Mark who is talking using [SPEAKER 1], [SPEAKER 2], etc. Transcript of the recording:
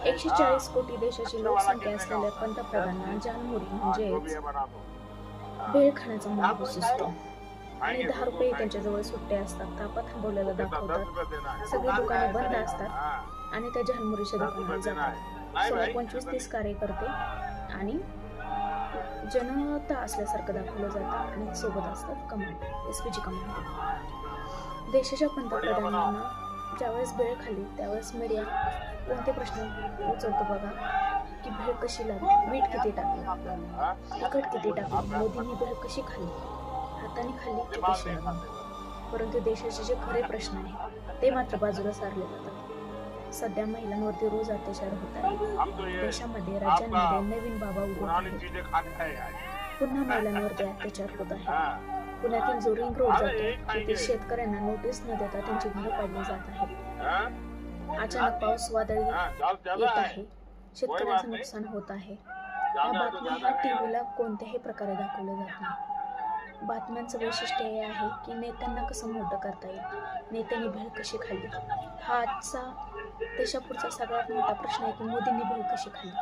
[SPEAKER 1] 140 कोटी देशाची लोकसंख्या असलेल्या पंतप्रधानांना जालमुरी म्हणजेच भेळ खाण्याचा मोह सुचतो आणि 10 रुपये त्यांच्याजवळ सुट्टे असतात. तापा थांबवलेला दाखवतात. सगळी दुकाने बंद असतात आणि त्या झालमुरीच्या दुकानात जातात. समोर 25-30 कार्यकर्ते आणि जनता असल्यासारखं दाखवलं जातं आणि सोबत असतात कमांड, एसपीची कमांड. देशाच्या पंतप्रधानांना ज्यावेळेस भेळ खाल्ली त्यावेळेस मीडिया कोणते प्रश्न उचलतो बघा, की भेळ कशी लागली, मीठ किती टाकलं, तिखट किती टाकलं, मोदींनी भेळ कशी खाल्ली, हाताने खाल्ली की कशी लागली. परंतु देशाचे जे खरे प्रश्न आहेत ते मात्र बाजूला सारले जातात. सध्या महिलांवरती रोज अत्याचार होत आहे. देशामध्ये, राज्यांमध्ये नवीन बाबा उभे आहेत. पुन्हा महिलांवरती अत्याचार होत आहे. पुण्यातील जो रिंग रोड जातो तिथे शेतकऱ्यांना नोटीस न देता त्यांची घरं पाडली जात आहेत. अचानक पाऊस वादळी येत आहे. शेतकऱ्यांचं नुकसान होत आहे. या बातम्या ह्या टीव्हीला कोणत्याही प्रकारे दाखवल्या जात नाही. बातम्यांचं वैशिष्ट्य हे आहे की नेत्यांना कसं मोठं करता येईल, नेत्यांनी भेळ कशी खाल्ली. हा आजचा देशापुढचा सगळ्यात मोठा प्रश्न आहे की मोदींनी भेळ कशी खाल्ली.